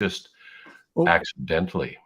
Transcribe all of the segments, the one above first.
just Oh, accidentally.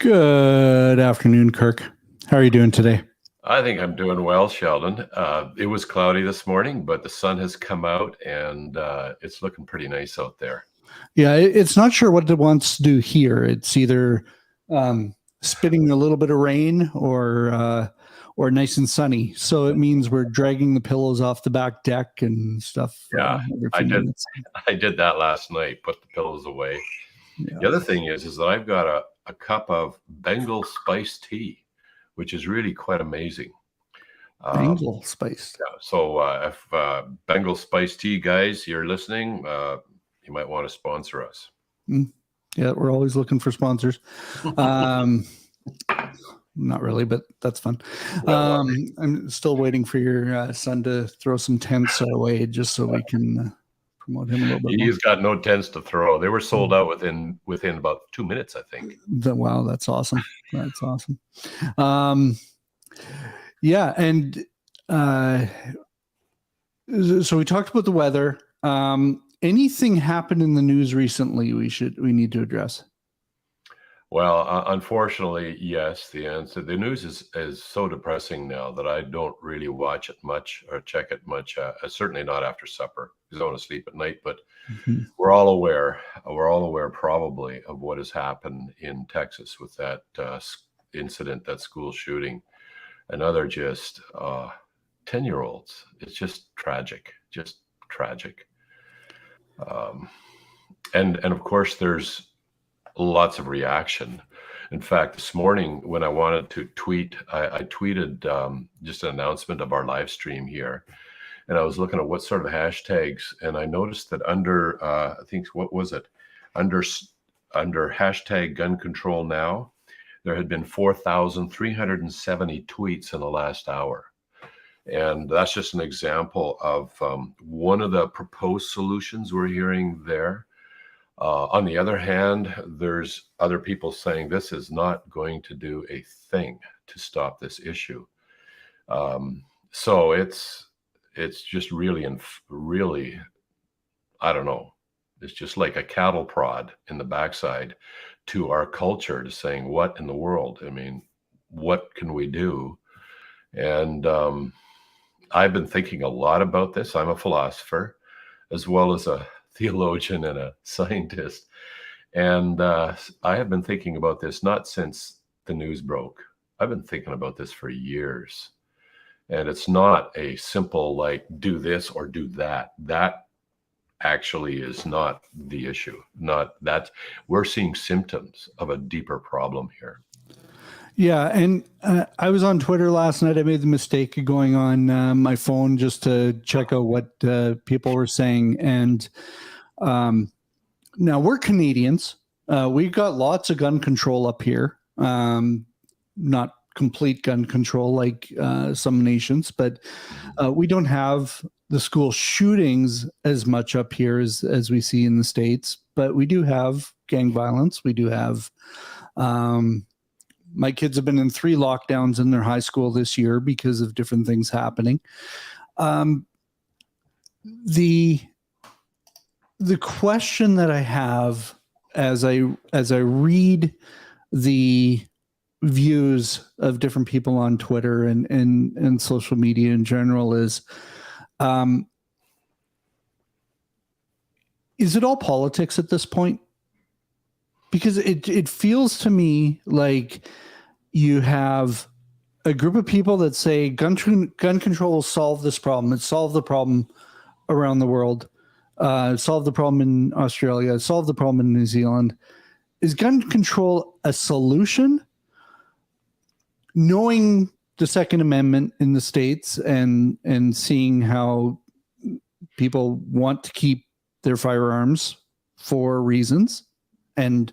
good afternoon, Kirk. How are you doing today? I think I'm doing well, Sheldon. It was cloudy this morning, but the sun has come out and it's looking pretty nice out there. Yeah, it's not sure what it wants to do here. It's either spitting a little bit of rain or nice and sunny. So it means we're dragging the pillows off the back deck and stuff. Yeah, every I few did. minutes. I did that last night, put the pillows away. Yeah. The other thing is that I've got a cup of Bengal spiced tea, which is really quite amazing. Bengal spiced. Yeah, so if Bengal spiced tea guys, you're listening, you might want to sponsor us. Yeah, we're always looking for sponsors. Not really, but that's fun. I'm still waiting for your son to throw some tents our way just so we can promote him a little bit more. He's got no tents to throw. They were sold out within about 2 minutes, I think. Wow, that's awesome. That's awesome. Yeah, and so we talked about the weather. Anything happened in the news recently we need to address? Well, unfortunately, yes. The answer. The news is so depressing now that I don't really watch it much or check it much. Certainly not after supper because I want to sleep at night. But we're all aware. We're all aware, probably, of what has happened in Texas with that incident, that school shooting, and other just 10-year-olds. It's just tragic. Just tragic. And of course, there's lots of reaction. In fact, this morning when I wanted to tweet, I tweeted just an announcement of our live stream here. And I was looking at what sort of hashtags, and I noticed that under, I think, what was it? Under hashtag gun control now, there had been 4,370 tweets in the last hour. And that's just an example of one of the proposed solutions we're hearing there. On the other hand, there's other people saying this is not going to do a thing to stop this issue. So it's just really, I don't know. It's just like a cattle prod in the backside to our culture, to saying, what in the world? I mean, what can we do? And I've been thinking a lot about this. I'm a philosopher as well as a theologian and a scientist. And I have been thinking about this not since the news broke. I've been thinking about this for years. And it's not a simple, like, do this or do that. That actually is not the issue. Not that. We're seeing symptoms of a deeper problem here. Yeah, and I was on Twitter last night. I made the mistake of going on my phone just to check out what people were saying. And now we're Canadians. We've got lots of gun control up here. not complete gun control like some nations, but we don't have the school shootings as much up here as we see in the States, but we do have gang violence. We do have, my kids have been in 3 lockdowns in their high school this year because of different things happening. The question that I have as I read the views of different people on Twitter and social media in general is it all politics at this point? Because it feels to me like you have a group of people that say gun control will solve this problem. It solved the problem around the world. Solved the problem in Australia. Solved the problem in New Zealand. Is gun control a solution? Knowing the Second Amendment in the States and seeing how people want to keep their firearms for reasons, and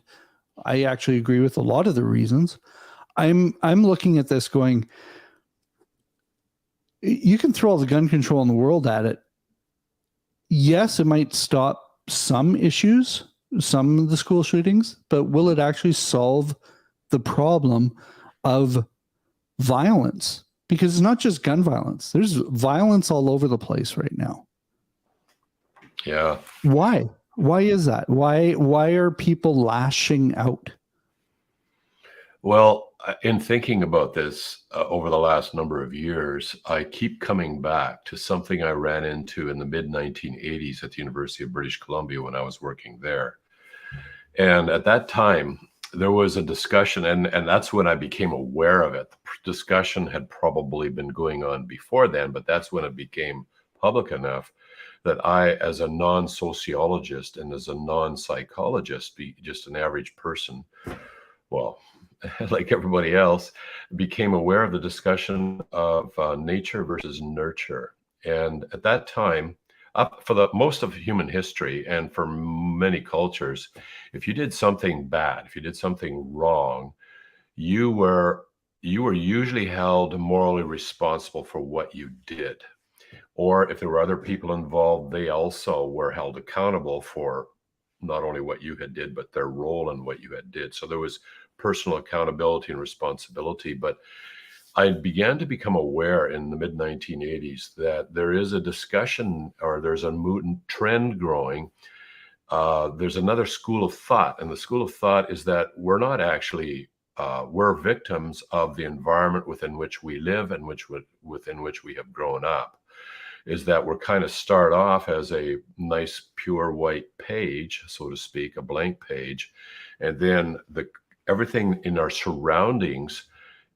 I actually agree with a lot of the reasons. I'm looking at this going, you can throw all the gun control in the world at it. Yes, it might stop some issues, some of the school shootings, but will it actually solve the problem of violence? Because it's not just gun violence. There's violence all over the place right now. Yeah. Why? Why is that? Why are people lashing out? Well, in thinking about this over the last number of years, I keep coming back to something I ran into in the mid-1980s at the University of British Columbia when I was working there. And at that time, there was a discussion, and that's when I became aware of it. The discussion had probably been going on before then, but that's when it became public enough that I, as a non-sociologist and as a non-psychologist, just an average person, well, like everybody else, became aware of the discussion of nature versus nurture. And at that time, up for the most of human history and for many cultures, if you did something bad, if you did something wrong, you were usually held morally responsible for what you did. Or if there were other people involved, they also were held accountable for not only what you had did, but their role in what you had did. So there was personal accountability and responsibility. But I began to become aware in the mid-1980s that there is a discussion, or there's a trend growing. There's another school of thought, and the school of thought is that we're not actually, we're victims of the environment within which we live and within which we have grown up. Is that we're kind of start off as a nice pure white page, so to speak, a blank page, and then everything in our surroundings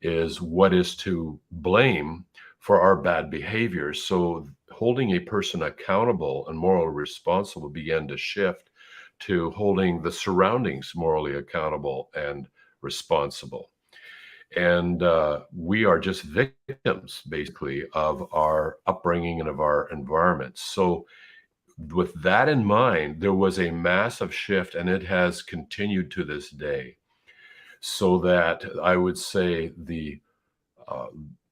is what is to blame for our bad behaviors. So holding a person accountable and morally responsible began to shift to holding the surroundings morally accountable and responsible. And we are just victims, basically, of our upbringing and of our environment. So with that in mind, there was a massive shift, and it has continued to this day. So that I would say the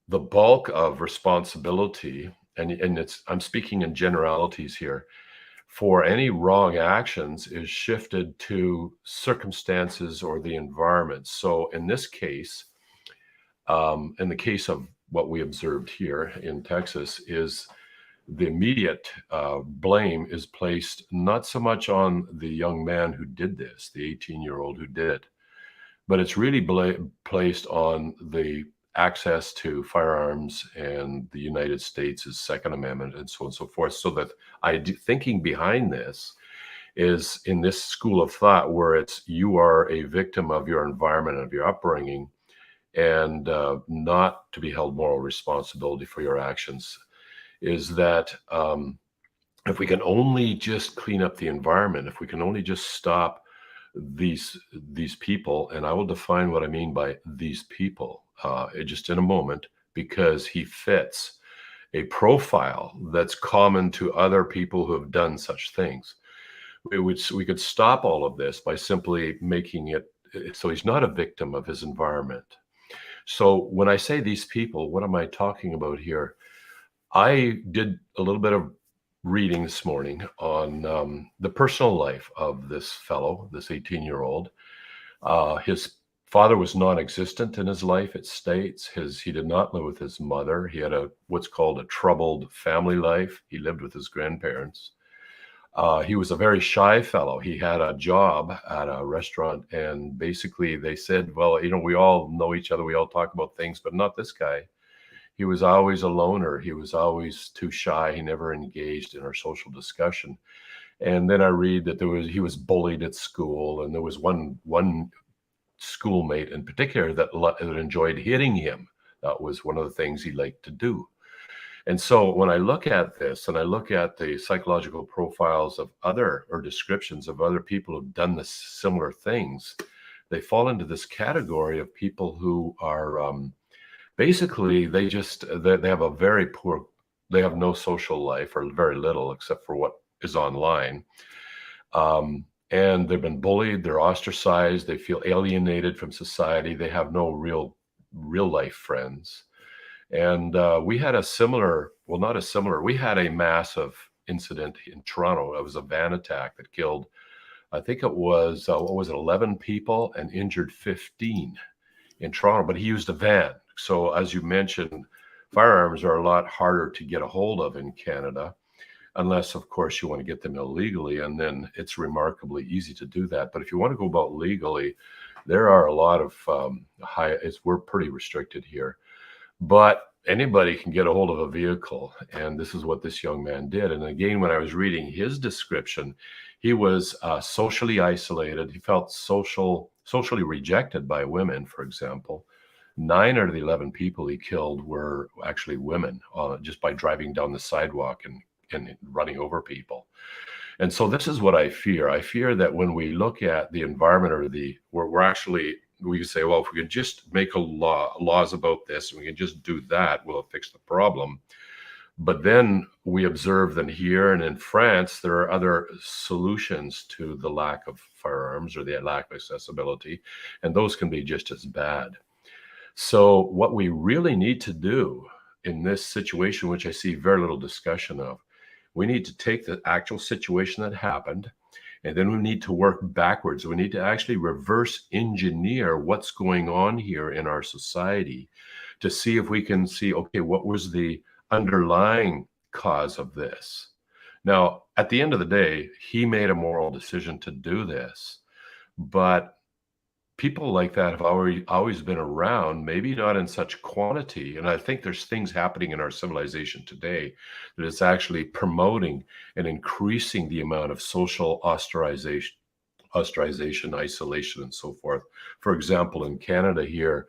bulk of responsibility, and I'm speaking in generalities here, for any wrong actions is shifted to circumstances or the environment. So in this case, in the case of what we observed here in Texas, is the immediate blame is placed not so much on the young man who did this, the 18-year-old who did it, but it's really placed on the access to firearms and the United States' Second Amendment and so on and so forth. So that thinking behind this is in this school of thought where it's you are a victim of your environment, of your upbringing, and not to be held moral responsibility for your actions, is that if we can only just clean up the environment, if we can only just stop these people, and I will define what I mean by these people just in a moment, because he fits a profile that's common to other people who have done such things. We could stop all of this by simply making it so he's not a victim of his environment. So when I say these people, what am I talking about here? I did a little bit of reading this morning on the personal life of this fellow, this 18-year-old. His father was non-existent in his life, it states. He did not live with his mother. He had what's called a troubled family life. He lived with his grandparents. He was a very shy fellow. He had a job at a restaurant, and basically they said, well, we all know each other. We all talk about things, but not this guy. He was always a loner. He was always too shy. He never engaged in our social discussion. And then I read that he was bullied at school, and there was one schoolmate in particular that enjoyed hitting him. That was one of the things he liked to do. And so when I look at this and I look at the psychological profiles of or descriptions of other people who've done this similar things, they fall into this category of people who are basically they have a very poor, they have no social life or very little except for what is online. And they've been bullied, they're ostracized, they feel alienated from society, they have no real life friends. And we had we had a massive incident in Toronto. It was a van attack that killed, I think it was, 11 people and injured 15 in Toronto, but he used a van. So as you mentioned, firearms are a lot harder to get a hold of in Canada, unless, of course, you want to get them illegally, and then it's remarkably easy to do that. But if you want to go about legally, there are a lot of we're pretty restricted here. But anybody can get a hold of a vehicle, and this is what this young man did. And again, when I was reading his description, he was socially isolated. He felt socially rejected by women, for example. 9 out of the 11 people he killed were actually women, just by driving down the sidewalk and running over people. And so this is what I fear. I fear that when we look at the environment we can say, well, if we could just make laws about this, and we can just do that, we'll fix the problem. But then we observe that here and in France, there are other solutions to the lack of firearms or the lack of accessibility, and those can be just as bad. So what we really need to do in this situation, which I see very little discussion of, we need to take the actual situation that happened, and then we need to work backwards. We need to actually reverse engineer what's going on here in our society to see if we can see, okay, what was the underlying cause of this? Now, at the end of the day, he made a moral decision to do this, but people like that have always been around, maybe not in such quantity. And I think there's things happening in our civilization today that it's actually promoting and increasing the amount of social ostracization, isolation, and so forth. For example, in Canada here,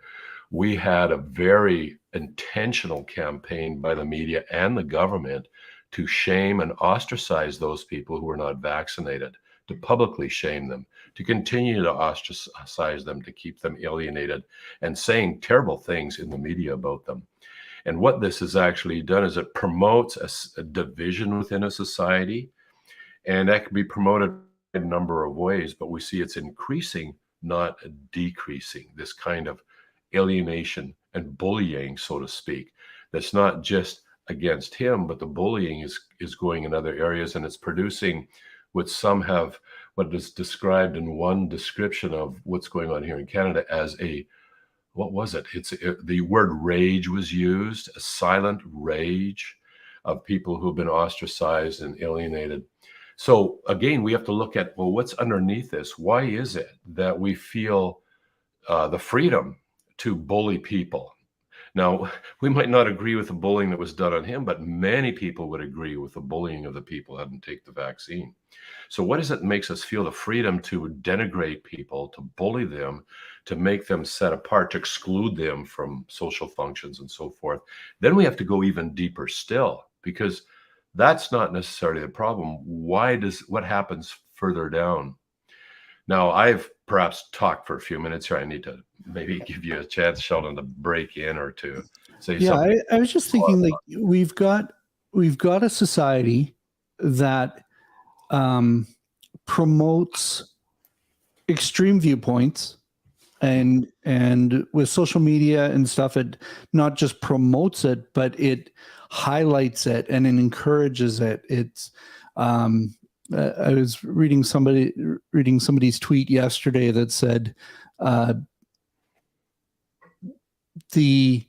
we had a very intentional campaign by the media and the government to shame and ostracize those people who were not vaccinated, to publicly shame them, to continue to ostracize them, to keep them alienated, and saying terrible things in the media about them. And what this has actually done is it promotes a division within a society, and that can be promoted in a number of ways, but we see it's increasing, not decreasing, this kind of alienation and bullying, so to speak. That's not just against him, but the bullying is going in other areas, and it's producing what is described in one description of what's going on here in Canada as what was it? The word rage was used, a silent rage of people who have been ostracized and alienated. So again, we have to look at, well, what's underneath this? Why is it that we feel the freedom to bully people? Now, we might not agree with the bullying that was done on him, but many people would agree with the bullying of the people who hadn't taken the vaccine. So what is it that makes us feel the freedom to denigrate people, to bully them, to make them set apart, to exclude them from social functions and so forth? Then we have to go even deeper still, because that's not necessarily the problem. What happens further down? Now, I've perhaps talked for a few minutes here. I need to maybe give you a chance, Sheldon, to break in or to say something. I was just thinking, like, we've got a society that promotes extreme viewpoints And with social media and stuff, it not just promotes it, but it highlights it and it encourages it. It's I was reading somebody's tweet yesterday that said uh, the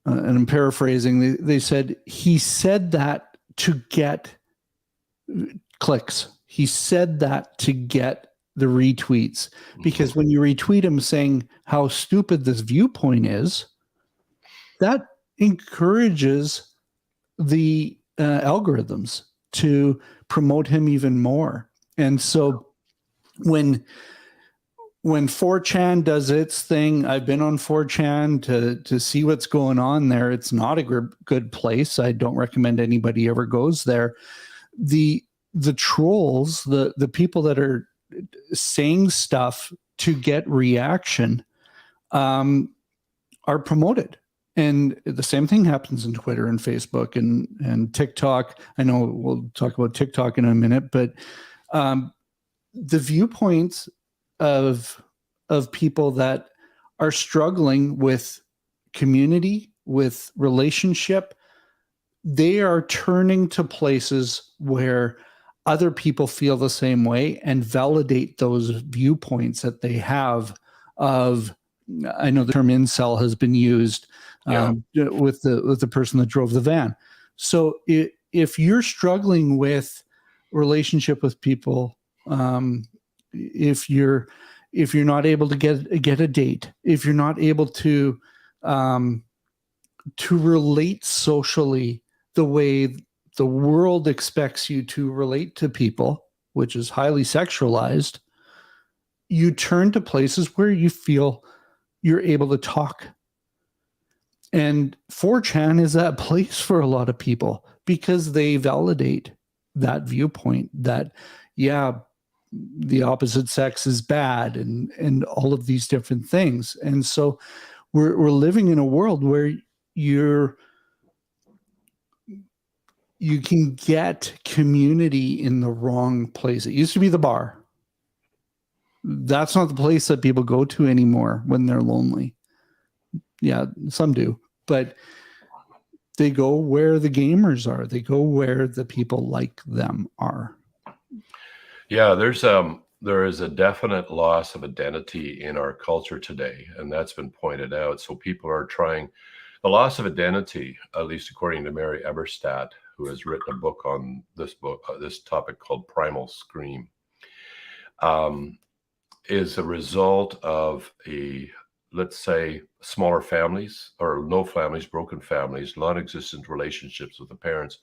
and I'm paraphrasing, they said he said that to get clicks. He said that to get the retweets, because when you retweet him saying how stupid this viewpoint is, that encourages the algorithms to promote him even more. And so when 4chan does its thing, I've been on 4chan to see what's going on there. It's not a good place. I don't recommend anybody ever goes there. The trolls, the people that are saying stuff to get reaction, are promoted. And the same thing happens in Twitter and Facebook and TikTok. I know we'll talk about TikTok in a minute, but the viewpoints of people that are struggling with community, with relationship, they are turning to places where other people feel the same way and validate those viewpoints that they have of, I know the term incel has been used with the person that drove the van. So if you're struggling with relationship with people, if you're not able to get a date, if you're not able to relate socially the way the world expects you to relate to people, which is highly sexualized, you turn to places where you feel you're able to talk. And 4chan is that place for a lot of people because they validate that viewpoint that, yeah, the opposite sex is bad and all of these different things. And so we're living in a world where you can get community in the wrong place. It used to be the bar. That's not the place that people go to anymore when they're lonely. Yeah, some do, but they go where the gamers are. They go where the people like them are. Yeah, there is a definite loss of identity in our culture today, and that's been pointed out. So people are trying the loss of identity, at least according to Mary Eberstadt, who has written a book on this topic called Primal Scream, is a result of let's say, smaller families or no families, broken families, non-existent relationships with the parents.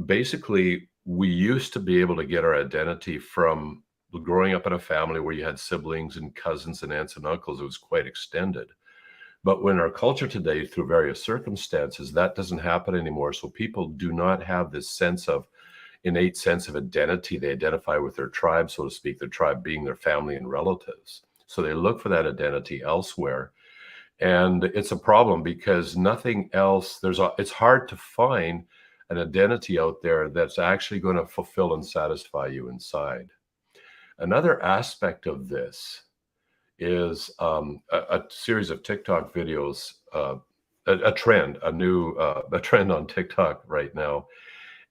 Basically, we used to be able to get our identity from growing up in a family where you had siblings and cousins and aunts and uncles. It was quite extended. But when our culture today, through various circumstances, that doesn't happen anymore. So people do not have this innate sense of identity. They identify with their tribe, so to speak, their tribe being their family and relatives. So they look for that identity elsewhere. And it's a problem because nothing else, it's hard to find an identity out there that's actually going to fulfill and satisfy you inside. Another aspect of this is a series of TikTok videos, a trend on TikTok right now.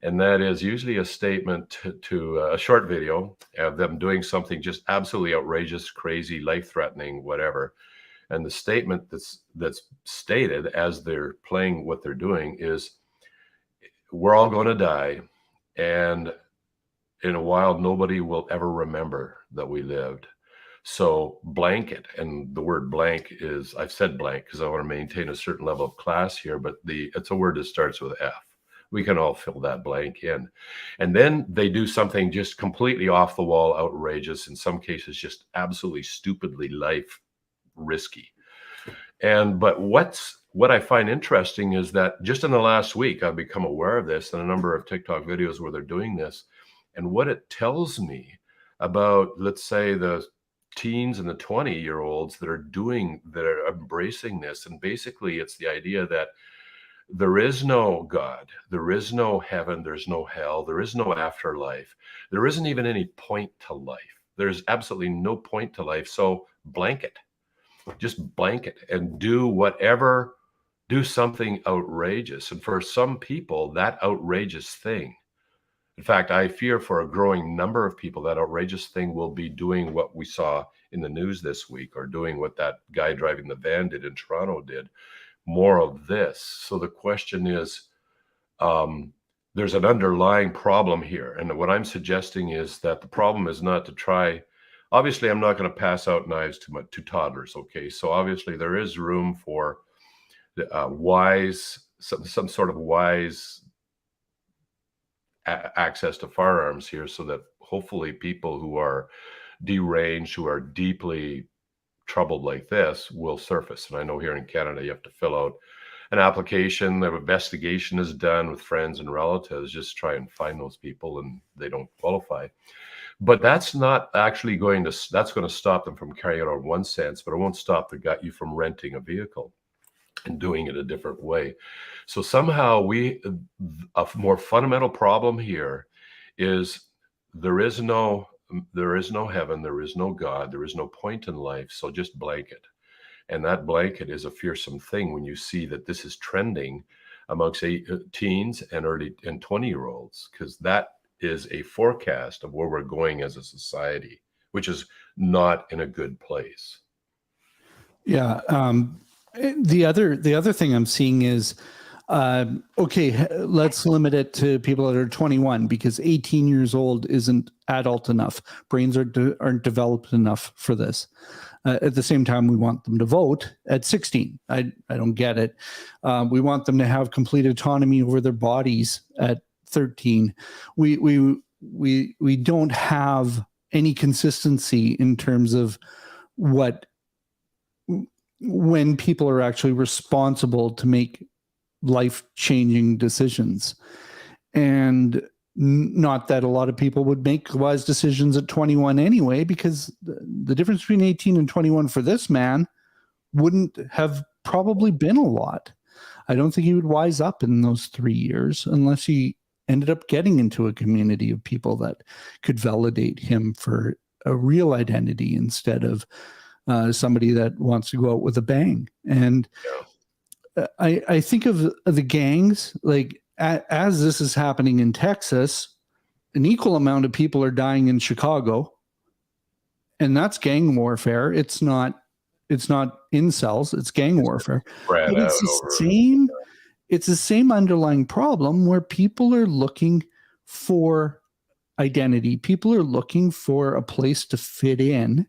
And that is usually a statement to a short video of them doing something just absolutely outrageous, crazy, life-threatening, whatever. And the statement that's stated as they're playing what they're doing is, we're all going to die. And in a while, nobody will ever remember that we lived. So blank it. And the word blank is, I've said blank because I want to maintain a certain level of class here, but it's a word that starts with F. We can all fill that blank in. And then they do something just completely off the wall, outrageous, in some cases, just absolutely stupidly life risky. But what I find interesting is that just in the last week, I've become aware of this and a number of TikTok videos where they're doing this. And what it tells me about, let's say, the teens and the 20-year-olds that are embracing this. And basically, it's the idea that there is no God, there is no heaven, there's no hell, there is no afterlife. There isn't even any point to life. There's absolutely no point to life. So blanket, just blanket and do something outrageous. And for some people, that outrageous thing, in fact, I fear for a growing number of people, that outrageous thing will be doing what we saw in the news this week, or doing what that guy driving the van did in Toronto did, more of this. So the question is, there's an underlying problem here. And what I'm suggesting is that the problem is not to try. Obviously, I'm not going to pass out knives to toddlers. Okay. So obviously there is room for some sort of wise access to firearms here, so that hopefully people who are deranged, who are deeply troubled like this, will surface. And I know here in Canada, you have to fill out an application. The investigation is done with friends and relatives, just try and find those people, and they don't qualify. But that's not actually that's going to stop them from carrying it out in one sense, but it won't stop you from renting a vehicle and doing it a different way. So somehow a more fundamental problem here is there is no heaven, there is no God, there is no point in life. So just blanket. And that blanket is a fearsome thing when you see that this is trending amongst teens and early and 20-year-olds, because that is a forecast of where we're going as a society, which is not in a good place. Yeah. The other thing I'm seeing is, okay, let's limit it to people that are 21, because 18 years old isn't adult enough. Brains aren't developed enough for this. At the same time, we want them to vote at 16. I don't get it. We want them to have complete autonomy over their bodies at 13. We don't have any consistency in terms of when people are actually responsible to make life-changing decisions. And not that a lot of people would make wise decisions at 21 anyway, because the difference between 18 and 21 for this man wouldn't have probably been a lot. I don't think he would wise up in those 3 years unless he ended up getting into a community of people that could validate him for a real identity instead of somebody that wants to go out with a bang. And I think of the gangs, like as this is happening in Texas, an equal amount of people are dying in Chicago, and that's gang warfare. It's not incels, it's gang warfare. But it's the same underlying problem where people are looking for identity. People are looking for a place to fit in,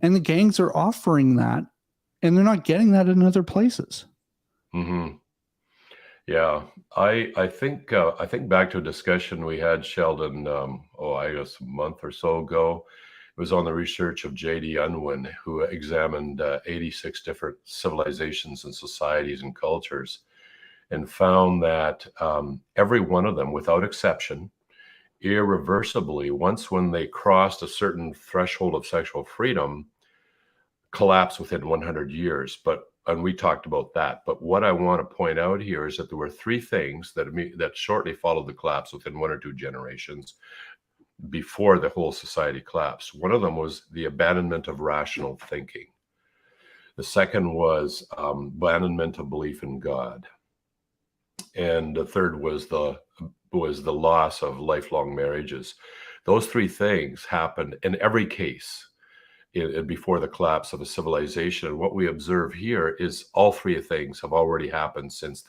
and the gangs are offering that, and they're not getting that in other places. Mm-hmm. Yeah, I think back to a discussion we had, Sheldon, I guess a month or so ago. It was on the research of J.D. Unwin, who examined 86 different civilizations and societies and cultures, and found that every one of them, without exception, irreversibly, once when they crossed a certain threshold of sexual freedom, collapsed within 100 years. And we talked about that. But what I want to point out here is that there were three things that shortly followed the collapse within 1 or 2 generations before the whole society collapsed. One of them was the abandonment of rational thinking. The second was abandonment of belief in God. And the third was the loss of lifelong marriages. Those three things happened in every case before the collapse of a civilization. And what we observe here is all three things have already happened since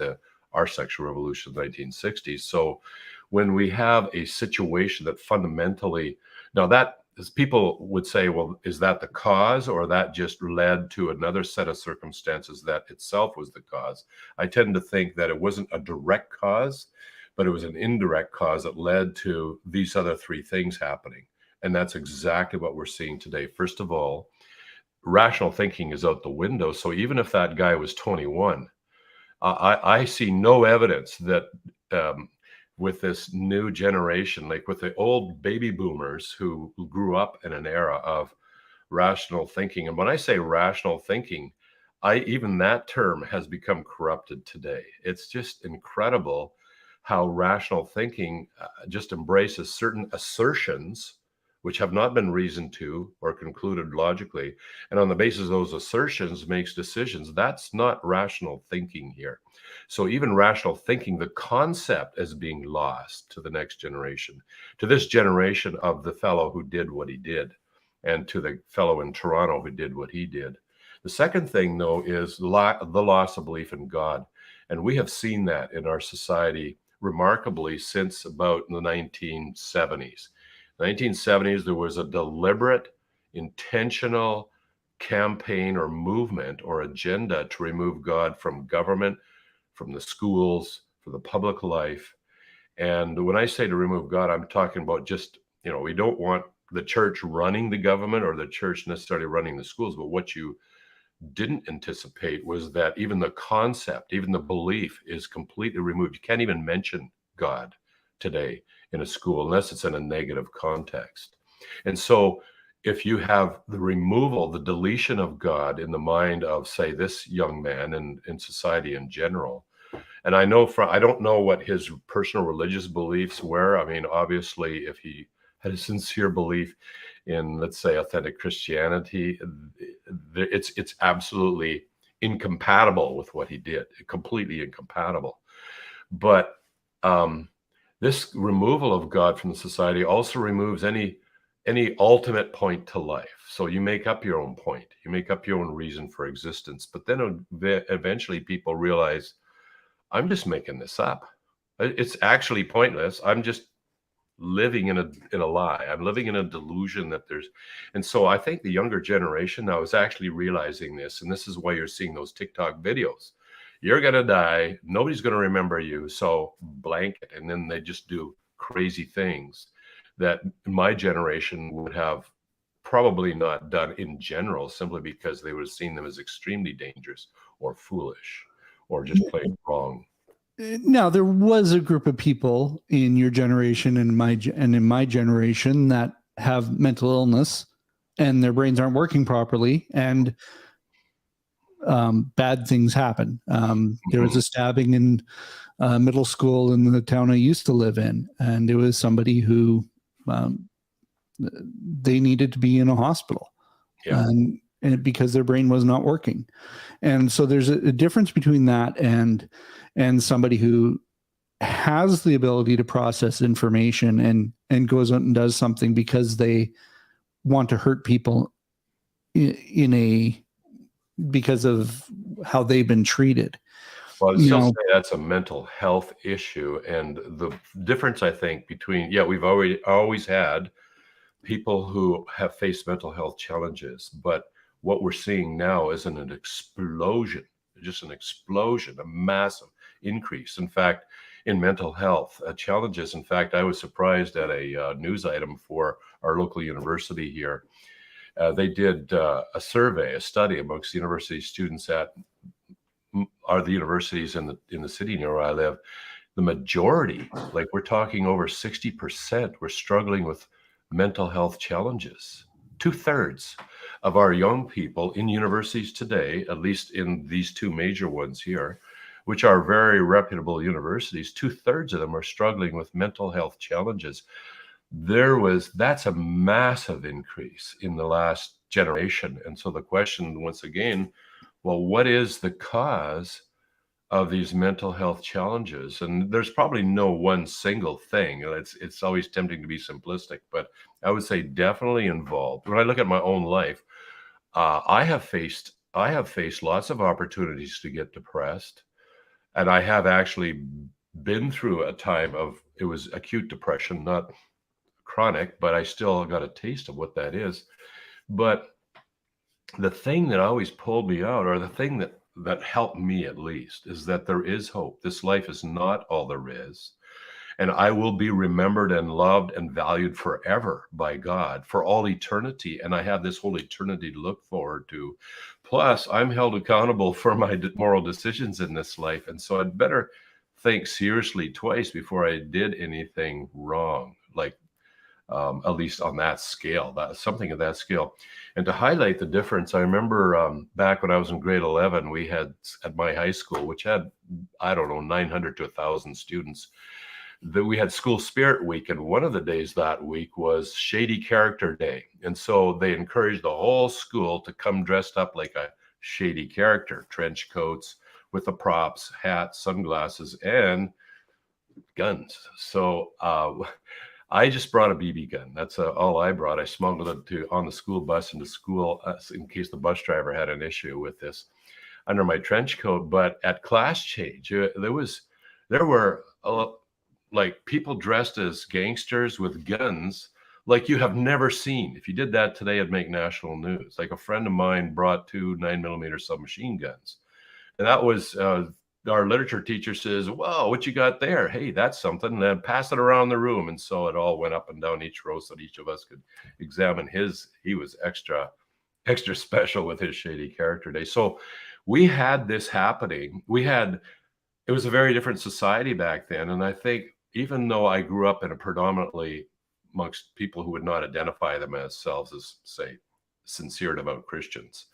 our sexual revolution of the 1960s. So when we have a situation that fundamentally, now that is, people would say, well, is that the cause, or that just led to another set of circumstances that itself was the cause? I tend to think that it wasn't a direct cause, but it was an indirect cause that led to these other three things happening. And that's exactly what we're seeing today. First of all, rational thinking is out the window. So even if that guy was 21, I see no evidence that with this new generation, like with the old baby boomers who grew up in an era of rational thinking. And when I say rational thinking, even that term has become corrupted today. It's just incredible how rational thinking just embraces certain assertions which have not been reasoned to or concluded logically, and on the basis of those assertions makes decisions. That's not rational thinking here. So even rational thinking, the concept is being lost to the next generation, to this generation of the fellow who did what he did, and to the fellow in Toronto who did what he did. The second thing, though, is the loss of belief in God. And we have seen that in our society remarkably since about the 1970s. 1970s, there was a deliberate, intentional campaign or movement or agenda to remove God from government, from the schools, from the public life. And when I say to remove God, I'm talking about just, we don't want the church running the government or the church necessarily running the schools, but what you didn't anticipate was that even the concept, even the belief is completely removed. You can't even mention God today in a school unless it's in a negative context. And so if you have the removal, the deletion of God in the mind of, say, this young man and in society in general, and I don't know what his personal religious beliefs were. I mean, obviously, if he had a sincere belief in, let's say, authentic Christianity, it's absolutely incompatible with what he did, completely incompatible. But this removal of God from the society also removes any ultimate point to life. So you make up your own point, you make up your own reason for existence. But then eventually people realize, I'm just making this up. It's actually pointless. I'm just living in a lie. I'm living in a delusion that there's, and so I think the younger generation now is actually realizing this, and this is why you're seeing those TikTok videos. You're gonna die. Nobody's gonna remember you. So blanket, and then they just do crazy things that my generation would have probably not done in general, simply because they would have seen them as extremely dangerous or foolish or just plain wrong. Now, there was a group of people in your generation and in my generation that have mental illness and their brains aren't working properly, and bad things happen. There was a stabbing in middle school in the town I used to live in, and it was somebody who they needed to be in a hospital. Yeah. And because their brain was not working. And so there's a difference between that and somebody who has the ability to process information and goes out and does something because they want to hurt people because of how they've been treated. Well, I'd still say that's a mental health issue. And the difference, I think, between, we've always had people who have faced mental health challenges, but what we're seeing now is an explosion, just an explosion, a massive increase, in fact, in mental health challenges. In fact, I was surprised at a news item for our local university here. They did a survey, a study amongst university students at the universities in the city near where I live. The majority, like we're talking over 60%, were struggling with mental health challenges. 2/3 of our young people in universities today, at least in these two major ones here, which are very reputable universities, 2/3 of them are struggling with mental health challenges. That's a massive increase in the last generation. And so the question, once again, well, what is the cause of these mental health challenges? And there's probably no one single thing. It's always tempting to be simplistic, but I would say definitely involved. When I look at my own life, I have faced lots of opportunities to get depressed, and I have actually been through a time of, it was acute depression, not chronic, but I still got a taste of what that is. But the thing that always pulled me out, or the thing that helped me at least, is that there is hope. This life is not all there is. And I will be remembered and loved and valued forever by God for all eternity. And I have this whole eternity to look forward to. Plus, I'm held accountable for my moral decisions in this life. And so I'd better think seriously twice before I did anything wrong, like at least on that scale, something of that scale. And to highlight the difference, I remember back when I was in grade 11, we had at my high school, which had, I don't know, 900 to 1,000 students, we had School Spirit Week, and one of the days that week was Shady Character Day. And so they encouraged the whole school to come dressed up like a shady character, trench coats with the props, hats, sunglasses, and guns. So I just brought a BB gun. That's all I brought. I smuggled it on the school bus into school in case the bus driver had an issue with this under my trench coat. But at class change, there were like people dressed as gangsters with guns like you have never seen. If you did that today, it'd make national news. Like a friend of mine brought 2 9mm submachine guns. And that was our literature teacher says, "Wow, what you got there? Hey, that's something." And then pass it around the room. And so it all went up and down each row so that each of us could examine his. He was extra special with his Shady Character Day. So we had this happening. It was a very different society back then. And I think even though I grew up in a predominantly amongst people who would not identify themselves as, say, sincere devout Christians,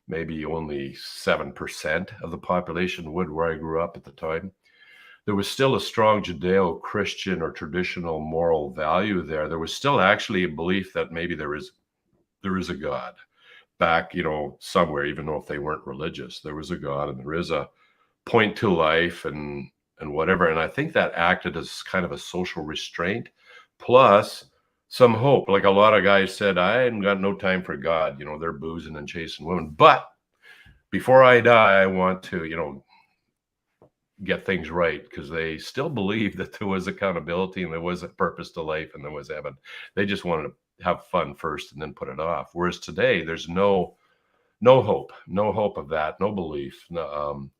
maybe only 7% of the population would where I grew up at the time, there was still a strong Judeo-Christian or traditional moral value there. There was still actually a belief that maybe there is a God back, somewhere, even though if they weren't religious, there was a God and there is a point to life and whatever. And I think that acted as kind of a social restraint, plus some hope. Like a lot of guys said, I ain't got no time for God. They're boozing and chasing women. But before I die, I want to, get things right, because they still believe that there was accountability and there was a purpose to life and there was heaven. They just wanted to have fun first and then put it off. Whereas today, there's no hope of that, no belief.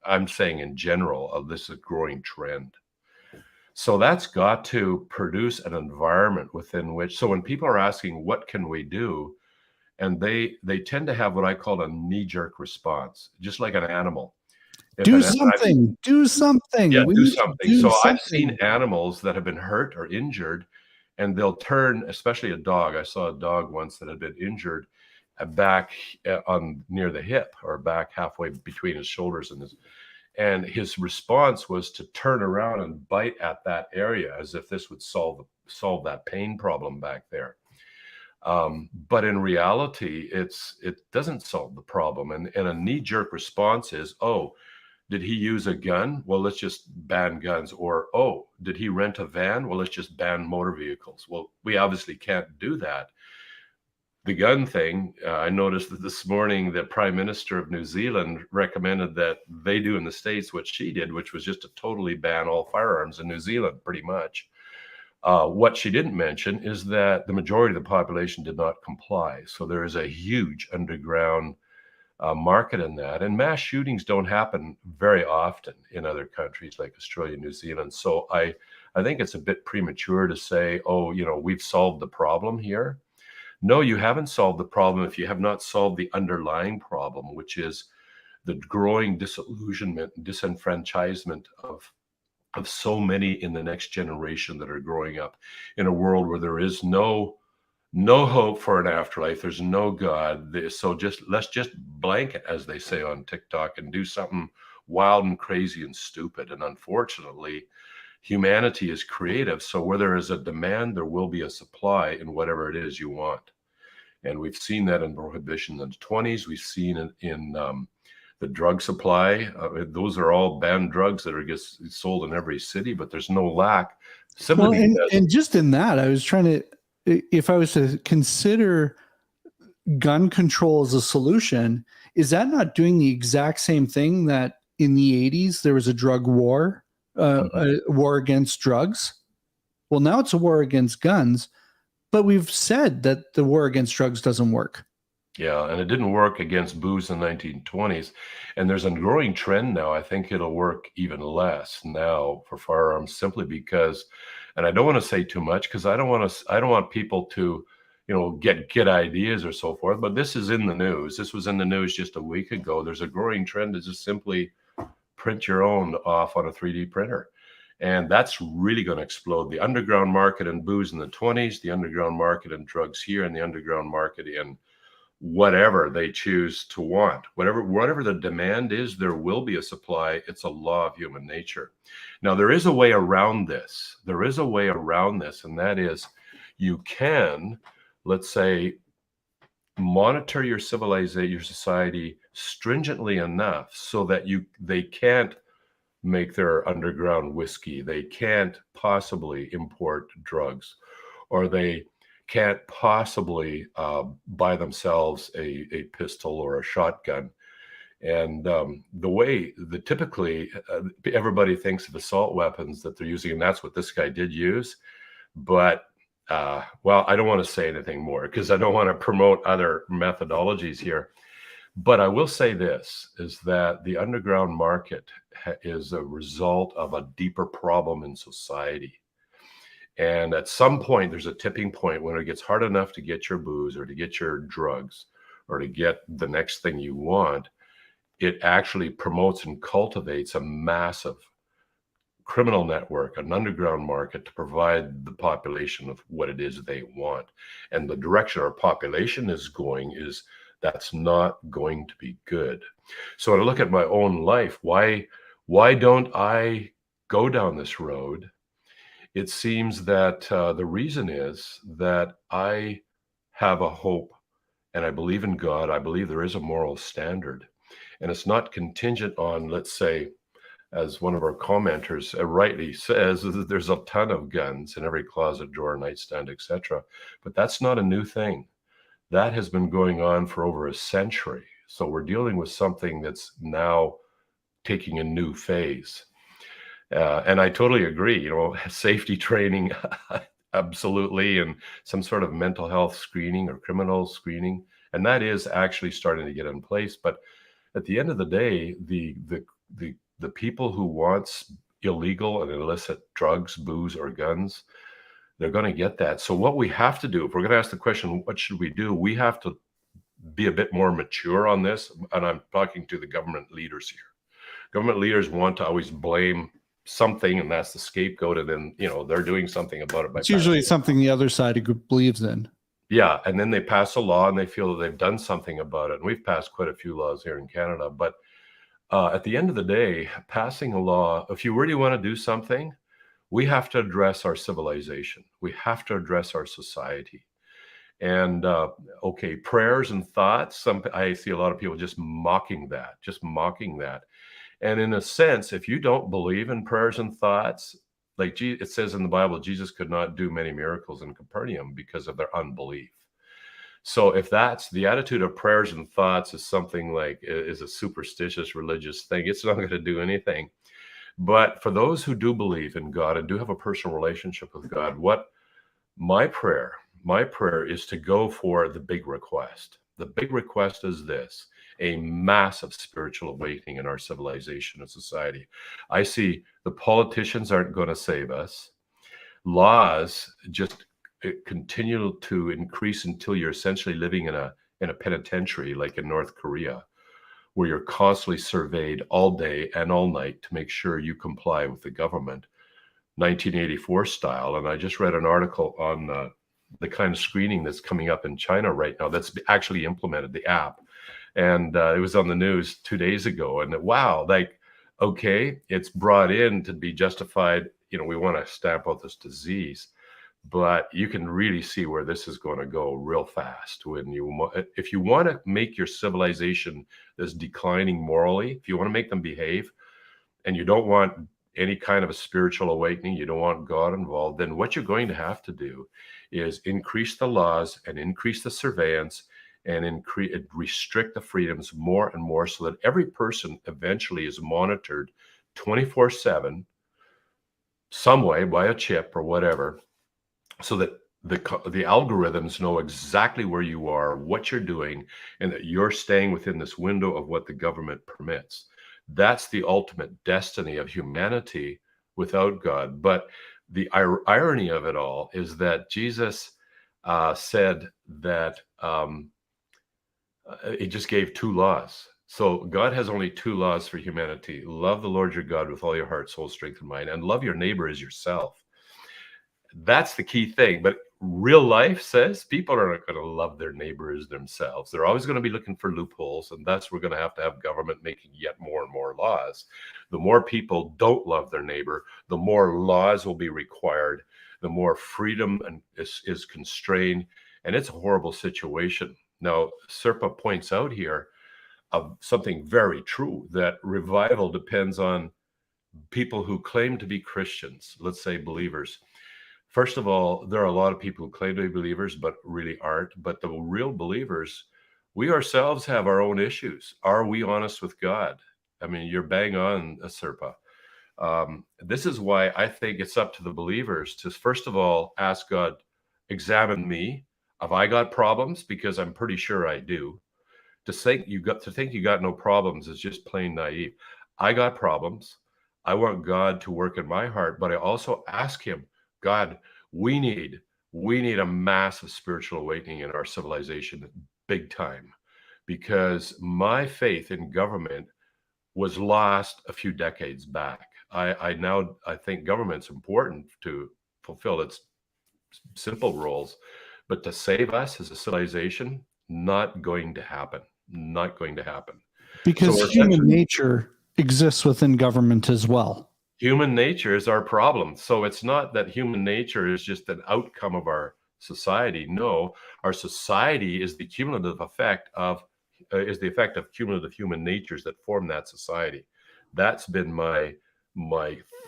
I'm saying in general, of this is a growing trend. So that's got to produce an environment within which, so when people are asking, what can we do? And they tend to have what I call a knee-jerk response, just like an animal. Do something. Yeah, We do need to something. do So something. I've seen animals that have been hurt or injured, and they'll turn, especially a dog. I saw a dog once that had been injured back on near the hip, or back halfway between his shoulders and his response was to turn around and bite at that area as if this would solve that pain problem back there. But in reality, it doesn't solve the problem. And a knee-jerk response is, oh, did he use a gun? Well, let's just ban guns. Or, oh, did he rent a van? Well, let's just ban motor vehicles. Well, we obviously can't do that. The gun thing, I noticed that this morning the Prime Minister of New Zealand recommended that they do in the States what she did, which was just to totally ban all firearms in New Zealand, pretty much. What she didn't mention is that the majority of the population did not comply. So there is a huge underground market in that. And mass shootings don't happen very often in other countries like Australia, New Zealand. So I think it's a bit premature to say, oh, we've solved the problem here. No, you haven't solved the problem if you have not solved the underlying problem, which is the growing disillusionment, disenfranchisement of so many in the next generation that are growing up in a world where there is no hope for an afterlife. There's no God. So let's just blanket, as they say on TikTok, and do something wild and crazy and stupid. And unfortunately, humanity is creative. So where there is a demand, there will be a supply in whatever it is you want. And we've seen that in prohibition in the 20s. We've seen it in the drug supply. Those are all banned drugs that are just sold in every city, but there's no lack. Well, and just in that, I was trying to, if I was to consider gun control as a solution, is that not doing the exact same thing that in the 80s there was a drug war, a war against drugs? Well, now it's a war against guns, but we've said that the war against drugs doesn't work. Yeah, and it didn't work against booze in the 1920s. And there's a growing trend now. I think it'll work even less now for firearms, simply because, and I don't want to say too much because I don't want people to, get ideas or so forth, but this is in the news. This was in the news just a week ago. There's a growing trend to just simply print your own off on a 3D printer. And that's really going to explode. The underground market in booze in the 20s, the underground market in drugs here, and the underground market in whatever they choose to want. Whatever the demand is, there will be a supply. It's a law of human nature. Now, there is a way around this. There is a way around this, and that is you can, let's say, monitor your civilization, your society stringently enough so that they can't make their underground whiskey. They can't possibly import drugs, or they can't possibly buy themselves a pistol or a shotgun. And typically everybody thinks of assault weapons that they're using, and that's what this guy did use. But well, I don't want to say anything more because I don't want to promote other methodologies here. But I will say this, is that the underground market is a result of a deeper problem in society. And at some point, there's a tipping point when it gets hard enough to get your booze or to get your drugs or to get the next thing you want. It actually promotes and cultivates a massive criminal network, an underground market to provide the population of what it is they want. And the direction our population is going is that's not going to be good. So when I look at my own life, why don't I go down this road? It seems that the reason is that I have a hope and I believe in God. I believe there is a moral standard, and it's not contingent on, let's say, as one of our commenters rightly says, that there's a ton of guns in every closet, drawer, nightstand, etc. But that's not a new thing. That has been going on for over a century. So we're dealing with something that's now taking a new phase. And I totally agree, safety training, absolutely, and some sort of mental health screening or criminal screening. And that is actually starting to get in place. But at the end of the day, the people who wants illegal and illicit drugs, booze, or guns, they're going to get that. So what we have to do, if we're going to ask the question, what should we do? We have to be a bit more mature on this. And I'm talking to the government leaders here. Government leaders want to always blame something, and that's the scapegoat. And then, they're doing something about it. It's usually something the other side believes in. Yeah. And then they pass a law and they feel that they've done something about it. And we've passed quite a few laws here in Canada. But at the end of the day, passing a law, if you really want to do something, we have to address our civilization. We have to address our society. And okay, prayers and thoughts, I see a lot of people just mocking that. And in a sense, if you don't believe in prayers and thoughts, like it says in the Bible, Jesus could not do many miracles in Capernaum because of their unbelief. So if that's the attitude of prayers and thoughts is something like is a superstitious religious thing, it's not going to do anything. But for those who do believe in God and do have a personal relationship with God, my prayer is to go for the big request. The big request is this: a massive spiritual awakening in our civilization and society. I see the politicians aren't going to save us. Laws just continue to increase until you're essentially living in a penitentiary, like in North Korea, where you're constantly surveyed all day and all night to make sure you comply with the government, 1984 style. And I just read an article on the kind of screening that's coming up in China right now that's actually implemented, the app. And it was on the news 2 days ago. And wow, okay, it's brought in to be justified. We want to stamp out this disease. But you can really see where this is going to go real fast. If you want to make your civilization that's declining morally, if you want to make them behave, and you don't want any kind of a spiritual awakening, you don't want God involved, then what you're going to have to do is increase the laws and increase the surveillance and restrict the freedoms more and more, so that every person eventually is monitored 24/7, some way, by a chip or whatever, so that the algorithms know exactly where you are, what you're doing, and that you're staying within this window of what the government permits. That's the ultimate destiny of humanity without God. But the irony of it all is that Jesus said that he just gave 2 laws. So God has only 2 laws for humanity: love the Lord your God with all your heart, soul, strength, and mind, and love your neighbor as yourself. That's the key thing. But real life says people are not going to love their neighbors themselves. They're always going to be looking for loopholes, and thus we're going to have government making yet more and more laws. The more people don't love their neighbor, the more laws will be required, the more freedom is constrained, and it's a horrible situation. Now, Serpa points out here of something very true, that revival depends on people who claim to be Christians, let's say believers. First of all, there are a lot of people who claim to be believers but really aren't. But the real believers, we ourselves have our own issues. Are we honest with God? I mean, you're bang on, Serpa. This is why I think it's up to the believers to, first of all, ask God, examine me. Have I got problems? Because I'm pretty sure I do. To think you got no problems is just plain naive. I got problems. I want God to work in my heart, but I also ask him, God, we need a massive spiritual awakening in our civilization, big time, because my faith in government was lost a few decades back. I think government's important to fulfill its simple roles, but to save us as a civilization, not going to happen. Not going to happen. Because So human nature exists within government as well. Human nature is our problem. So it's not that human nature is just an outcome of our society. No, our society is the cumulative effect of cumulative human natures that form that society. That's been my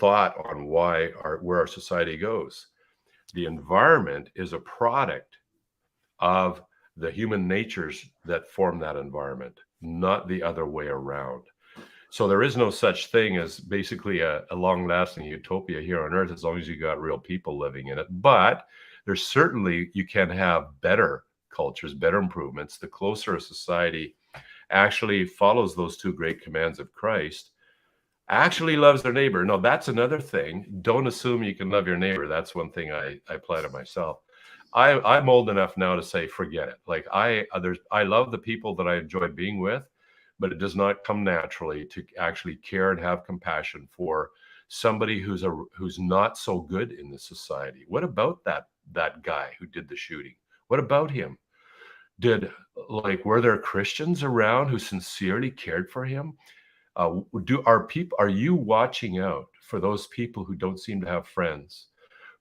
thought on where our society goes. The environment is a product of the human natures that form that environment, not the other way around. So there is no such thing as basically a long-lasting utopia here on Earth as long as you got real people living in it. But there's certainly, you can have better cultures, better improvements. The closer a society actually follows those two great commands of Christ, actually loves their neighbor. No, that's another thing. Don't assume you can love your neighbor. That's one thing I apply to myself. I'm old enough now to say, forget it. Like I love the people that I enjoy being with, but it does not come naturally to actually care and have compassion for somebody who's not so good in the society. What about that guy who did the shooting? What about him? Were there Christians around who sincerely cared for him? Are you watching out for those people who don't seem to have friends,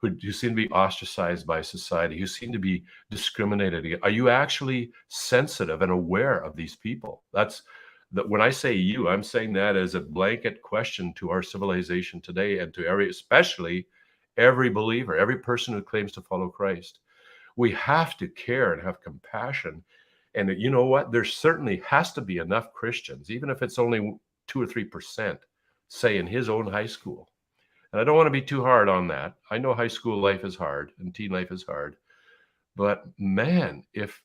who seem to be ostracized by society, who seem to be discriminated against? Are you actually sensitive and aware of these people? When I say you, I'm saying that as a blanket question to our civilization today, and to especially every believer, every person who claims to follow Christ. We have to care and have compassion. And you know what? There certainly has to be enough Christians, even if it's only 2 or 3%, say in his own high school. And I don't want to be too hard on that. I know high school life is hard and teen life is hard. But man, if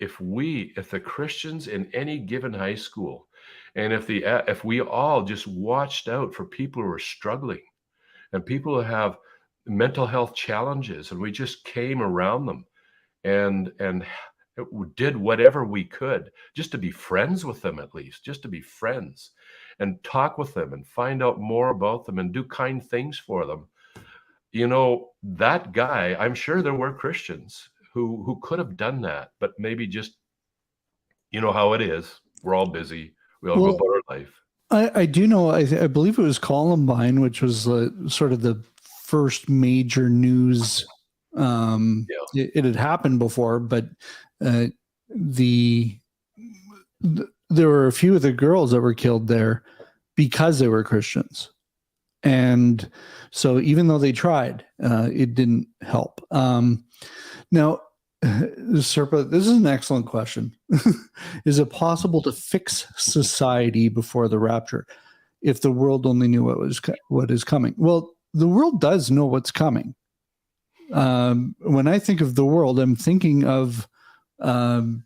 the Christians in any given high school, and if we all just watched out for people who are struggling and people who have mental health challenges, and we just came around them and did whatever we could just to be friends with them, at least just to be friends and talk with them and find out more about them and do kind things for them. You know, that guy, I'm sure there were Christians who could have done that, but maybe just, you know how it is. We're all busy. We all go about our life. I do know, I believe it was Columbine, which was sort of the first major news. It had happened before, but there were a few of the girls that were killed there because they were Christians. And so even though they tried, it didn't help. Now, Serpa, this is an excellent question. Is it possible to fix society before the rapture if the world only knew what is coming? Well, the world does know what's coming. When I think of the world, I'm thinking of the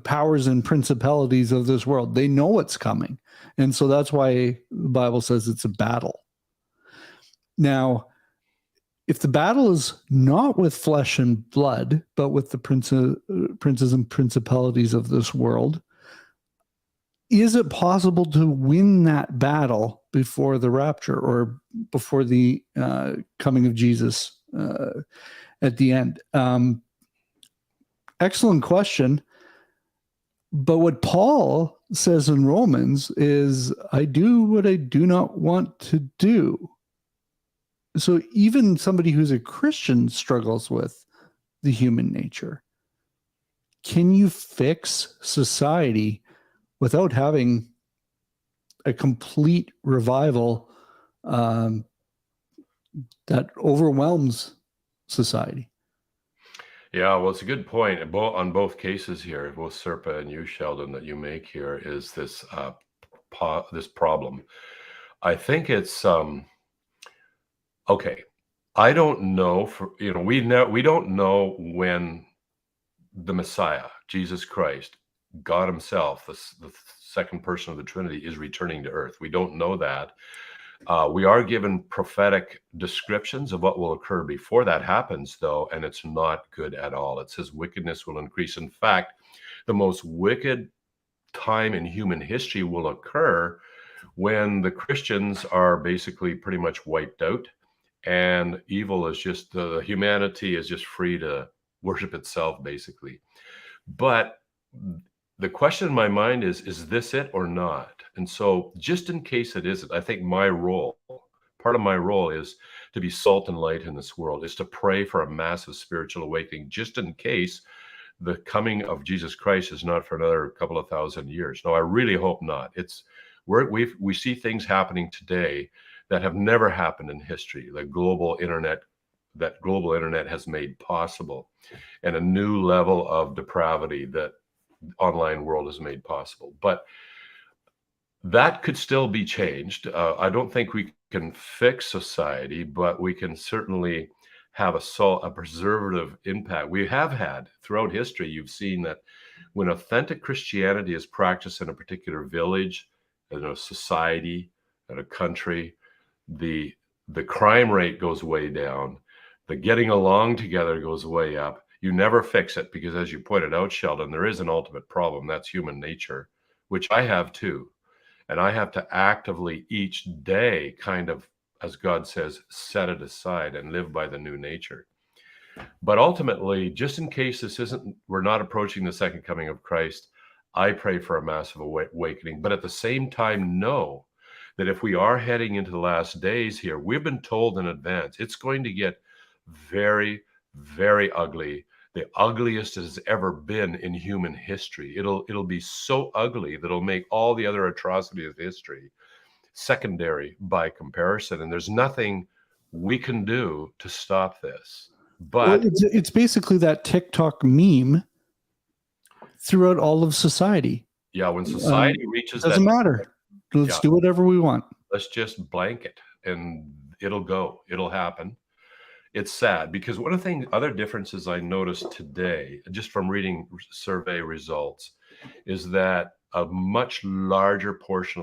powers and principalities of this world. They know what's coming. And so that's why the Bible says it's a battle. Now, if the battle is not with flesh and blood, but with the princes and principalities of this world, is it possible to win that battle before the rapture or before the coming of Jesus at the end. Excellent question. But what Paul says in Romans is, I do what I do not want to do. So even somebody who's a Christian struggles with the human nature. Can you fix society without having a complete revival that overwhelms society? Yeah, well, it's a good point on both cases here, both Serpa and you, Sheldon, that you make here is this this problem. I think it's okay. I don't know we don't know when the Messiah, Jesus Christ, God Himself, the second person of the Trinity, is returning to earth. We don't know that. We are given prophetic descriptions of what will occur before that happens, though, and it's not good at all. It says wickedness will increase. In fact, the most wicked time in human history will occur when the Christians are basically pretty much wiped out, and evil is just humanity is just free to worship itself, basically. But the question in my mind is this it or not? And so just in case it isn't, I think part of my role is to be salt and light in this world, is to pray for a massive spiritual awakening, just in case the coming of Jesus Christ is not for another couple of thousand years. No, I really hope not. We see things happening today that have never happened in history. That global internet has made possible, and a new level of depravity that online world has made possible. But that could still be changed. I don't think we can fix society, but we can certainly have a preservative impact. We have had throughout history, you've seen that when authentic Christianity is practiced in a particular village, in a society, in a country, the crime rate goes way down. The getting along together goes way up. You never fix it because, as you pointed out, Sheldon, there is an ultimate problem. That's human nature, which I have too. And I have to actively each day kind of, as God says, set it aside and live by the new nature. But ultimately, just in case we're not approaching the second coming of Christ, I pray for a massive awakening. But at the same time, know that if we are heading into the last days here, we've been told in advance, it's going to get very, very ugly. The ugliest it has ever been in human history. It'll be so ugly that it'll make all the other atrocities of history secondary by comparison. And there's nothing we can do to stop this. But it's basically that TikTok meme throughout all of society. Yeah, when society reaches that, doesn't matter. Let's do whatever we want. Let's just blanket, and it'll happen. It's sad because one of the other differences I noticed today, just from reading survey results, is that a much larger portion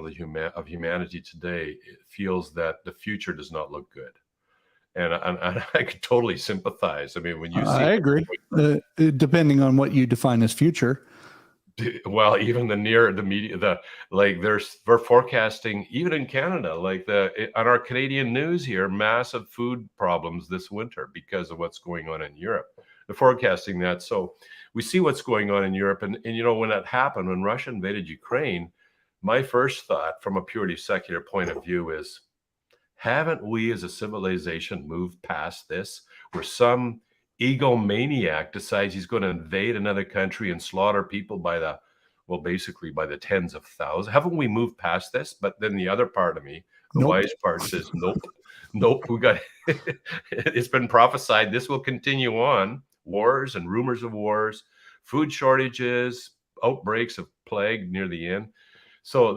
of humanity today feels that the future does not look good. And I could totally sympathize. I mean, when you see, I agree. Depending on what you define as future. Well, even we're forecasting, even in Canada, on our Canadian news here, massive food problems this winter because of what's going on in Europe. They're forecasting that. So we see what's going on in Europe. And when that happened, when Russia invaded Ukraine, my first thought from a purely secular point of view is, haven't we as a civilization moved past this, where some egomaniac decides he's going to invade another country and slaughter people by the tens of thousands? Haven't we moved past this? But then the other part of me, the wise part, says, nope, it's been prophesied this will continue on. Wars and rumors of wars, food shortages, outbreaks of plague near the end. So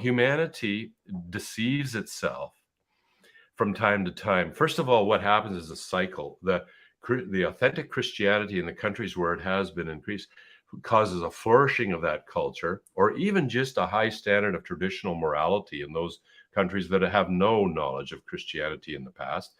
humanity deceives itself from time to time. First of all, what happens is a cycle. The authentic Christianity in the countries where it has been increased causes a flourishing of that culture, or even just a high standard of traditional morality in those countries that have no knowledge of Christianity in the past.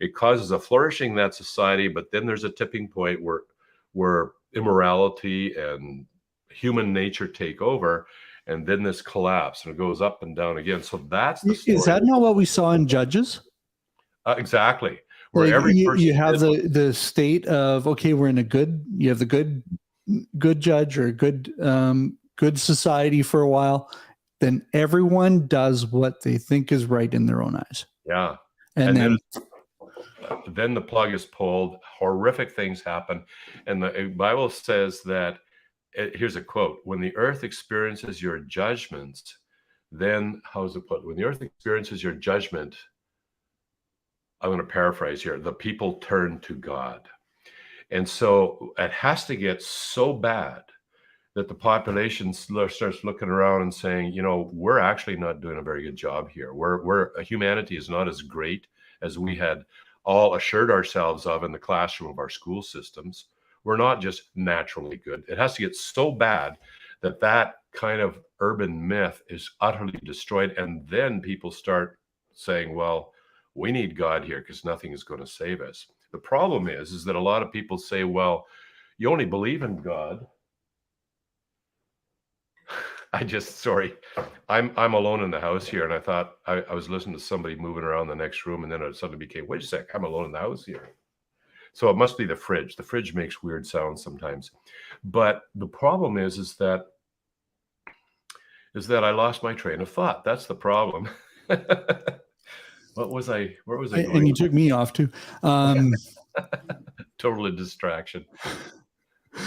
It causes a flourishing in that society, but then there's a tipping point where immorality and human nature take over, and then this collapse, and it goes up and down again. So that's the story. Is that not what we saw in Judges? Exactly. where Like every you person have did what, the state of, okay, we're in a you have the good judge or good society for a while, then everyone does what they think is right in their own eyes. yeah. And And then then the plug is pulled, horrific things happen. And the Bible says that, here's a quote: when the earth experiences your judgments, then, how's it put? When the earth experiences your judgment, I'm going to paraphrase here, the people turn to God. And so it has to get so bad that the population starts looking around and saying, we're actually not doing a very good job here. Humanity is not as great as we had all assured ourselves of in the classroom of our school systems. We're not just naturally good. It has to get so bad that that kind of urban myth is utterly destroyed. And then people start saying, well, we need God here because nothing is going to save us. The problem is that a lot of people say, well, you only believe in God. Sorry, I'm alone in the house here, and I thought I was listening to somebody moving around the next room, and then it suddenly became, wait a sec, I'm alone in the house here. So it must be the fridge. The fridge makes weird sounds sometimes. But the problem is that I lost my train of thought. That's the problem. Where was I going? and you took me off too. Total distraction.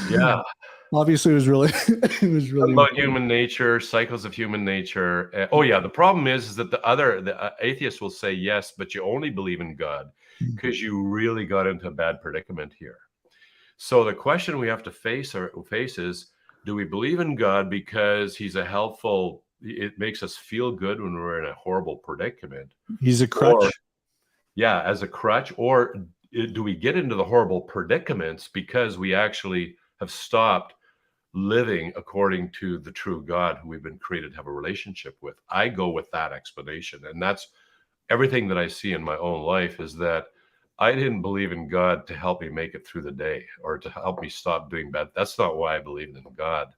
Yeah. Obviously, it was really About human nature, cycles of human nature. Oh yeah, the problem is that the atheists will say yes, but you only believe in God because you really got into a bad predicament here. So the question we have to face is, do we believe in God because he's a helpful, it makes us feel good when we're in a horrible predicament? He's a crutch. As a crutch. Or do we get into the horrible predicaments because we actually have stopped living according to the true God who we've been created to have a relationship with? I go with that explanation. And that's everything that I see in my own life, is that I didn't believe in God to help me make it through the day or to help me stop doing bad. That's not why I believed in God.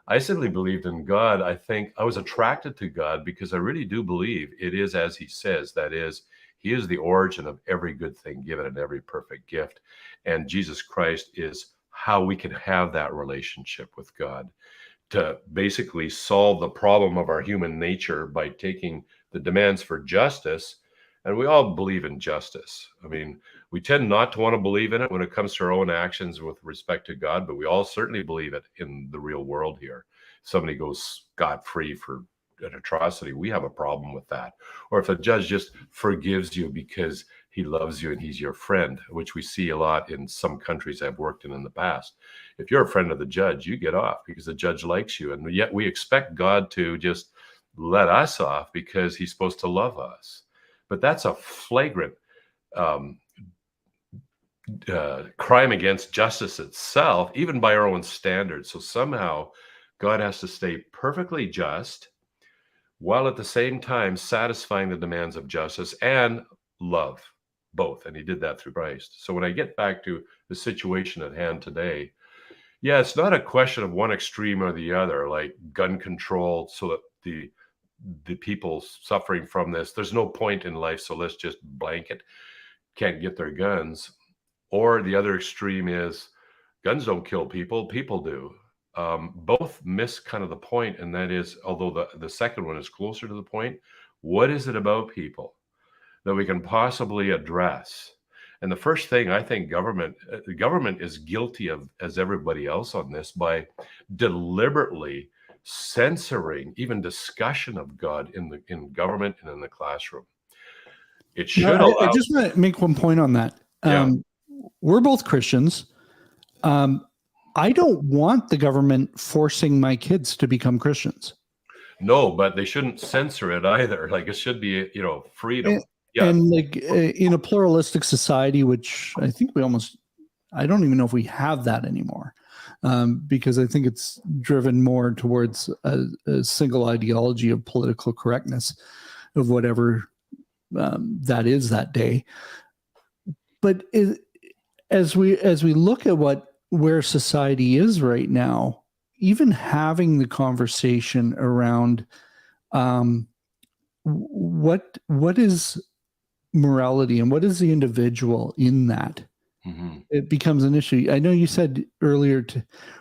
I simply believed in God. I think I was attracted to God because I really do believe it is as he says. That is, he is the origin of every good thing given and every perfect gift. And Jesus Christ is how we can have that relationship with God, to basically solve the problem of our human nature by taking the demands for justice. And we all believe in justice. I mean, we tend not to want to believe in it when it comes to our own actions with respect to God, but we all certainly believe it in the real world here. Somebody goes scot-free for an atrocity, we have a problem with that. Or if a judge just forgives you because he loves you and he's your friend, which we see a lot in some countries I've worked in the past. If you're a friend of the judge, you get off because the judge likes you. And yet we expect God to just let us off because he's supposed to love us. But that's a flagrant crime against justice itself, even by our own standards. So somehow God has to stay perfectly just while at the same time satisfying the demands of justice and love, both. And he did that through Christ. So when I get back to the situation at hand today, yeah, it's not a question of one extreme or the other, like gun control, so that the people suffering from this, there's no point in life, so let's just blanket, can't get their guns. Or the other extreme is guns don't kill people, people do. Both miss kind of the point, and that is, although the second one is closer to the point, what is it about people that we can possibly address? And the first thing, I think the government is guilty of, as everybody else on this, by deliberately censoring even discussion of God in government and in the classroom. It should allow. I just want to make one point on that. We're both Christians. I don't want the government forcing my kids to become Christians. No, but they shouldn't censor it either. Like, it should be, freedom. And like in a pluralistic society, which I think I don't even know if we have that anymore, because I think it's driven more towards a single ideology of political correctness of whatever that is that day. But as we look at where society is right now, even having the conversation around what is morality and what is the individual in that? Mm-hmm. It becomes an issue. I know you said earlier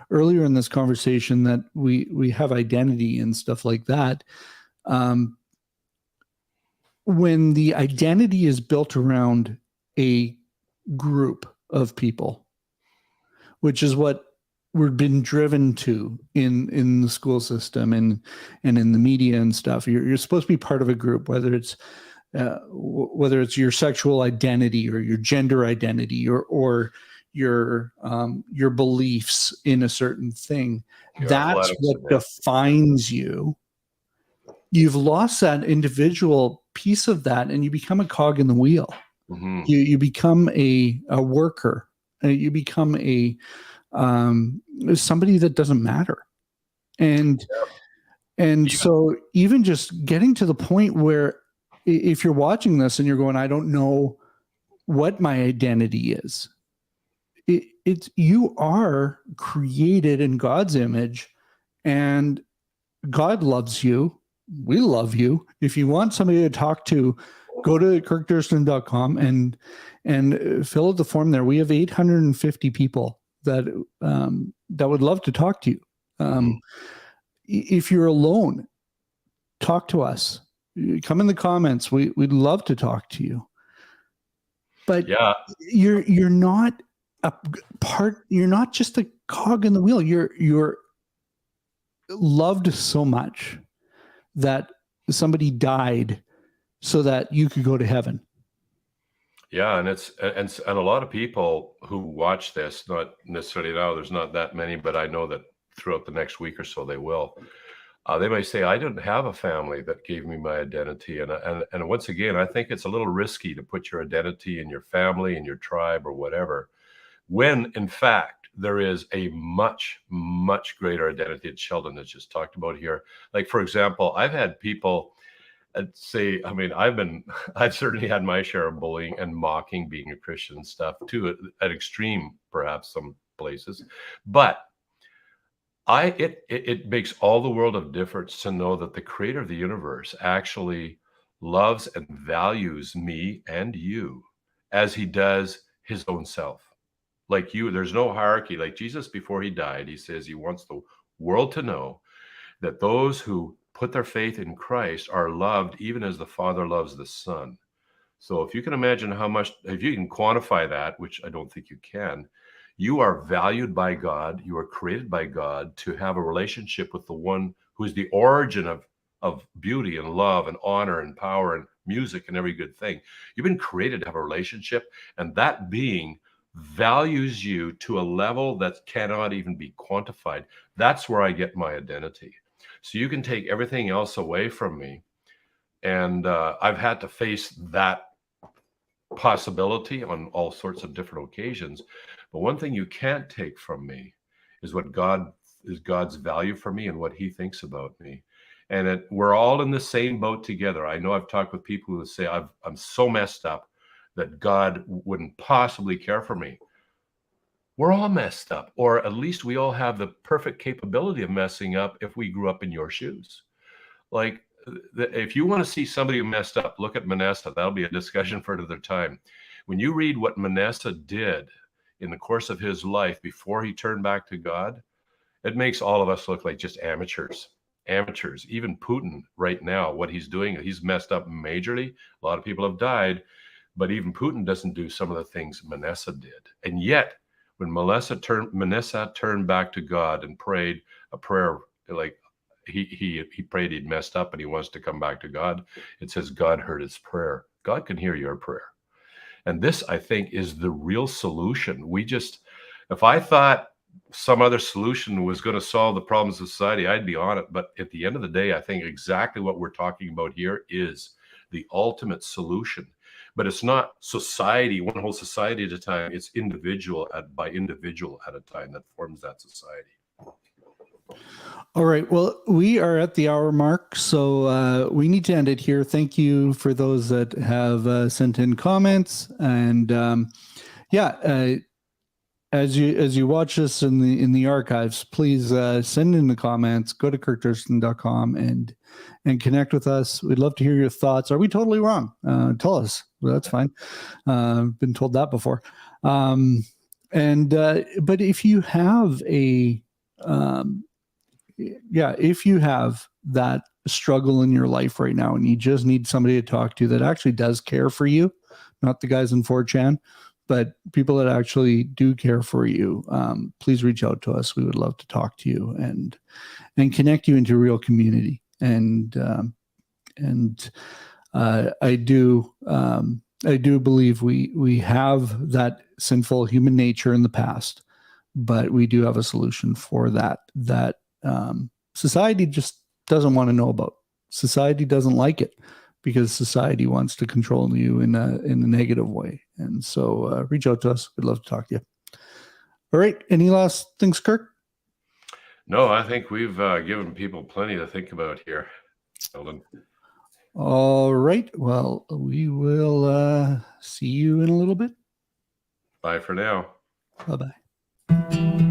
in this conversation that we have identity and stuff like that. When the identity is built around a group of people, which is what we've been driven to in the school system and in the media and stuff. You're supposed to be part of a group, whether it's your sexual identity or your gender identity or your beliefs in a certain thing. Your That's athletics what and defines you. You've lost that individual piece of that, and you become a cog in the wheel. Mm-hmm. You become a worker. You become a somebody that doesn't matter. And so even just getting to the point where if you're watching this and you're going, I don't know what my identity is. It's you are created in God's image, and God loves you. We love you. If you want somebody to talk to, go to kirkdurston.com and fill out the form there. We have 850 people that would love to talk to you. If you're alone, talk to us. Come in the comments. We'd love to talk to you. But you're not a part. You're not just a cog in the wheel. You're loved so much that somebody died so that you could go to heaven. Yeah, and it's and a lot of people who watch this, not necessarily now, there's not that many, but I know that throughout the next week or so they will. They may say, I didn't have a family that gave me my identity. And once again, I think it's a little risky to put your identity in your family, in your tribe, or whatever, when in fact there is a much, much greater identity that Sheldon has just talked about here. Like, for example, I've had people say, I mean, I've certainly had my share of bullying and mocking being a Christian and stuff too, at extreme, perhaps some places. But it makes all the world of difference to know that the creator of the universe actually loves and values me and you as he does his own self. Like you, there's no hierarchy. Like Jesus, before he died, he says he wants the world to know that those who put their faith in Christ are loved even as the Father loves the Son. So if you can imagine how much, if you can quantify that, which I don't think you can, you are valued by God. You are created by God to have a relationship with the one who is the origin of beauty and love and honor and power and music and every good thing. You've been created to have a relationship, and that being values you to a level that cannot even be quantified. That's where I get my identity. So you can take everything else away from me. And I've had to face that possibility on all sorts of different occasions. But one thing you can't take from me is what God's value for me and what he thinks about me. And we're all in the same boat together. I know I've talked with people who say, I'm so messed up that God wouldn't possibly care for me. We're all messed up, or at least we all have the perfect capability of messing up if we grew up in your shoes. Like, if you want to see somebody who messed up, look at Manasseh. That'll be a discussion for another time. When you read what Manasseh did in the course of his life before he turned back to God, it makes all of us look like just amateurs. Amateurs. Even Putin right now, what he's doing, he's messed up majorly. A lot of people have died, but even Putin doesn't do some of the things Manasseh did. And yet, when Manasseh turned back to God and prayed a prayer like he prayed he'd messed up and he wants to come back to God, it says God heard his prayer. God can hear your prayer. And this, I think, is the real solution. If I thought some other solution was going to solve the problems of society, I'd be on it. But at the end of the day, I think exactly what we're talking about here is the ultimate solution. But it's not society, one whole society at a time. It's individual by individual at a time that forms that society. All right. Well, we are at the hour mark, so we need to end it here. Thank you for those that have sent in comments. And as you watch this in the archives, please send in the comments. Go to kirkdurston.com and connect with us. We'd love to hear your thoughts. Are we totally wrong? Tell us. Well, that's fine. Been told that before. But if you have if you have that struggle in your life right now and you just need somebody to talk to that actually does care for you, not the guys in 4chan, but people that actually do care for you, please reach out to us. We would love to talk to you and connect you into a real community. And I do believe we have that sinful human nature in the past, but we do have a solution for that society just doesn't want to know about. Society doesn't like it because society wants to control you in a negative way. And so reach out to us. We'd love to talk to you. All right. Any last things, Kirk? No, I think we've given people plenty to think about here, Sheldon. All right. Well, we will see you in a little bit. Bye for now. Bye-bye.